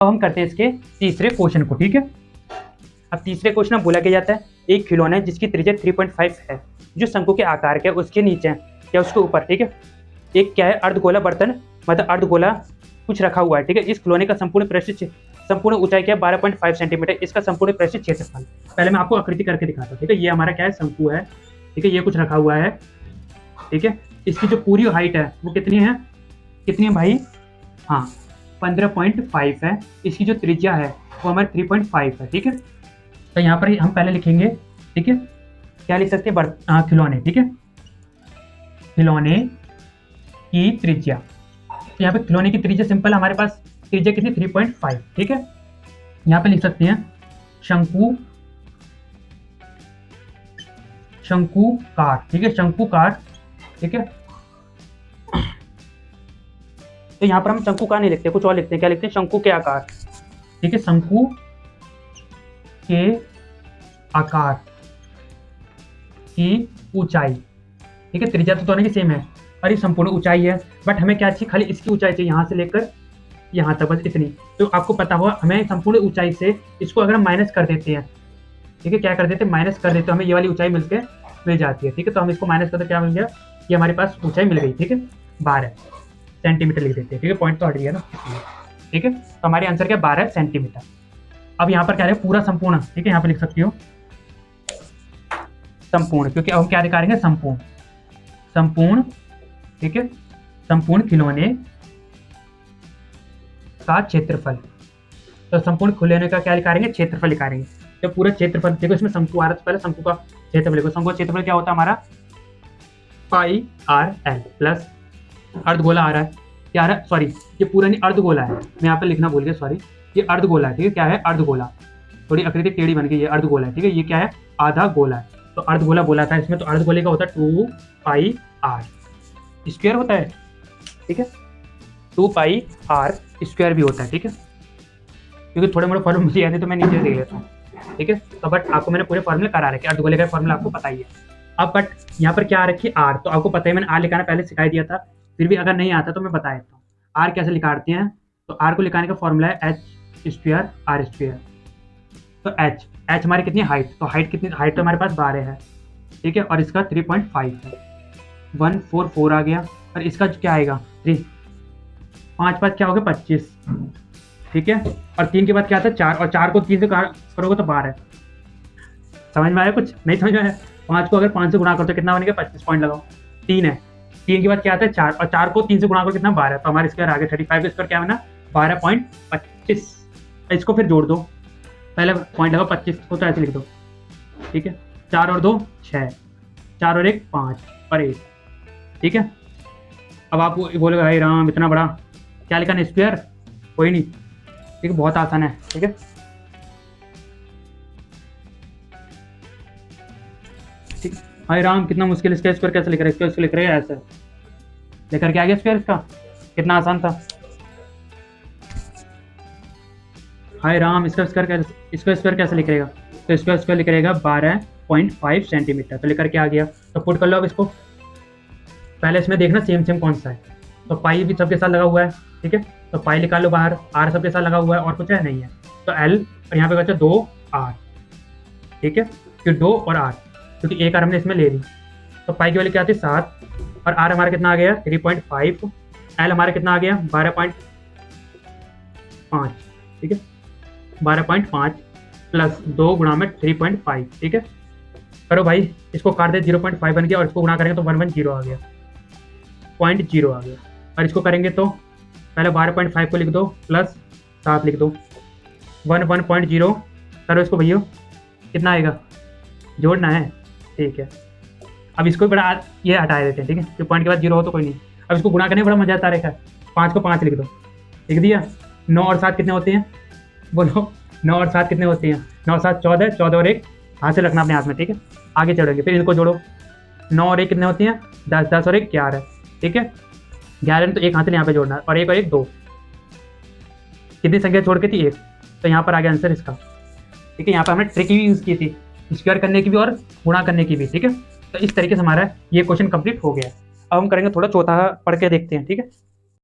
अब हम करते हैं इसके तीसरे क्वेश्चन को। ठीक है, अब तीसरे क्वेश्चन में बोला गया जाता है एक खिलौना है जिसकी त्रिज्या 3.5 है, जो शंकु के आकार के उसके नीचे या उसके ऊपर, ठीक है, एक क्या है अर्धगोला बर्तन, मतलब अर्धगोला कुछ रखा हुआ है। ठीक है, इस खिलौने का संपूर्ण ऊंचाई क्या है 12.5 सेंटीमीटर, इसका संपूर्ण पृष्ठ क्षेत्रफल। पहले मैं आपको आकृति करके दिखाता हूँ। ठीक है, ये हमारा क्या है शंकु है। ठीक है, ये कुछ रखा हुआ है। ठीक है, इसकी जो पूरी हाइट है वो कितनी है भाई, हाँ 15.5 है। इसकी जो त्रिज्या है वो हमारे 3.5 है। ठीक है, तो यहाँ पर हम पहले लिखेंगे, ठीक है, क्या लिख सकते हैं खिलौने। ठीक है, खिलौने की त्रिज्या, तो यहाँ पे खिलौने की त्रिज्या सिंपल हमारे पास त्रिज्या कितनी 3.5। ठीक है, यहाँ पे लिख सकते हैं शंकुकार। ठीक है, शंकुकार। ठीक है, तो यहाँ पर हम शंकुकार नहीं लिखते, कुछ और लिखते हैं। क्या लिखते हैं, शंकु के आकार। ठीक है, शंकु के आकार की ऊंचाई। ठीक है, त्रिज्या तो दोनों की सेम है और ये संपूर्ण ऊंचाई है, बट हमें क्या चाहिए, खाली इसकी ऊंचाई चाहिए यहाँ से लेकर यहाँ तक, बस इतनी। तो आपको पता होगा हमें संपूर्ण ऊंचाई से इसको अगर हम माइनस कर देते हैं, ठीक है, क्या कर देते हैं, माइनस कर देते हैं, हमें ये वाली ऊंचाई मिल जाती है। ठीक है, तो हम इसको माइनस करते क्या मिल गया, ये हमारे पास ऊंचाई मिल गई। ठीक है, 12 सेंटीमीटर लिख देते हैं। ठीक है, पॉइंट तो हट गया ना। ठीक है, तो हमारे आंसर क्या 12 सेंटीमीटर। अब यहाँ पर क्या है पूरा संपूर्ण। ठीक है, यहाँ पर लिख सकती हो संपूर्ण, क्योंकि अब हम क्या दिखा रहे हैं संपूर्ण। ठीक है, संपूर्ण खिलौने का क्षेत्रफल। तो संपूर्ण खिलौने का क्या लिखा रहेंगे, क्षेत्रफल लिखा रहेंगे। तो पूरा क्षेत्रफल देखो, इसमें शंकु आ रहा है तो पहले शंकु का क्षेत्रफल लिखो। शंकु का क्षेत्रफल क्या होता है हमारा πr/l प्लस अर्धगोला आ रहा है, क्या आ रहा है, सॉरी ये पूरा नहीं अर्धगोला है, मैं यहाँ पे लिखना भूल गया, सॉरी, ये अर्धगोला है। ठीक है, क्या है अर्धगोला, थोड़ी आकृति टेढ़ी बन गई, ये अर्धगोला है। ठीक है, ये क्या है आधा गोला है, तो अर्धगोला बोला था इसमें, तो अर्धगोले का होता है 2πr स्क्वायर होता है। ठीक है, 2πr स्क्वायर भी होता है। ठीक है, क्योंकि थोड़े मोड़े फॉर्मूले मुझे याद है तो मैं नीचे देख लेता हूँ। ठीक है, तो बट आपको मैंने पूरे फॉर्मूले करा रखे, अर्धगोले का फॉर्मूला आपको पता ही है। अब बट यहाँ पर क्या आ रखी है आर, तो आपको पता है मैंने आर लिखाना पहले सिखा दिया था, फिर भी अगर नहीं आता तो मैं बता देता हूँ आर कैसे लिखाते हैं। तो आर को लिखाने का फॉर्मूला है एच स्क्वायर आर स्क्वायर। तो एच हमारी कितनी हाइट, तो हाइट कितनी, हाइट तो हमारे पास 12 है। ठीक है, और इसका 3.5 है, 144 आ गया, और इसका क्या आएगा 3, 5 क्या हो गया 25। ठीक है, और 3 के बाद क्या आता है 4, और 4 को 3 से करोगे तो 12। समझ में आया, कुछ नहीं समझ में आया। 5 को अगर 5 से गुणा करो तो कितना बनेगा 25 पॉइंट लगाओ, 3 है, 3 के बाद क्या आता है 4, और 4 को 3 से गुणा करो कितना 12, तो हमारे स्क्वायर आगे 35 स्क्वायर क्या बना 12.25। इसको फिर जोड़ दो, पहले पॉइंट लगाओ 25 को, तो ऐसे लिख दो। ठीक है, 4 और 2 6, 4 और 1 5 और 1। ठीक है, अब आप बोलेगा भाई राम इतना बड़ा क्या लिखा स्क्वायर, कोई नहीं, ठीक है, बहुत आसान है। ठीक है, ठीक, हाय राम कितना मुश्किल, इसका स्क्वायर कैसे लिख रहे हैं, इसको लिख रहे हैं ऐसे लेकर के आ गया स्क्वायर, इसका कितना आसान था। हाय राम इसका स्क्वायर कैसे लिख रहेगा, तो इसका स्क्वायर लिख रहेगा 12.5 सेंटीमीटर, तो लेकर के आ गया। तो पुट कर लो अब इसको, पहले इसमें देखना सेम कौन सा है, तो पाई भी सबके साथ लगा हुआ है। ठीक है, तो पाई निकाल लो बाहर, आर सबके साथ लगा हुआ है और कुछ है नहीं है, तो एल, और यहाँ पे बचा 2r। ठीक है, फिर 2 और r, क्योंकि एक आर हमने इसमें ले ली, तो पाई की वैल्यू क्या आती है 7, और आर हमारा कितना आ गया 3.5, एल हमारा कितना आ गया 12.5। ठीक है, 12.5 प्लस 2 गुणा में 3.5। ठीक है, करो भाई, इसको काट दे 0.5 बन गया, और इसको गुणा करेंगे तो 110 आ गया, 0.0 आ गया, और इसको करेंगे तो पहले 12.5 को लिख दो प्लस 7 लिख दो, 1.0 करो इसको भैया, कितना आएगा, जोड़ना है। ठीक है, अब इसको बड़ा ये हटा देते हैं। ठीक है, जो पॉइंट के बाद 0 हो तो कोई नहीं, अब इसको गुणा करने में बड़ा मजा आता है। 5 को 5 लिख दो, लिख दिया। 9 और 7 कितने होते हैं, बोलो 9 और 7 कितने होते हैं, 9 7 14, 14 और 1 हाथ से रखना अपने हाथ में। ठीक है, आगे चढ़ेंगे, फिर इनको जोड़ो, 9 और 1 कितने होते हैं 10, 10 और 1 11। ठीक है, 11 में तो एक हाथ से यहाँ पे जोड़ना, और 1 और 1 2, कितनी संख्या छोड़ के थी 1, तो यहाँ पर आ गया आंसर इसका। ठीक है, यहाँ पर हमने ट्रिक भी यूज़ की थी, स्क्वायर करने की भी और गुणा करने की भी। ठीक है, तो इस तरीके से हमारा ये क्वेश्चन कंप्लीट हो गया। अब हम करेंगे थोड़ा चौथा पढ़ के देखते हैं। ठीक है।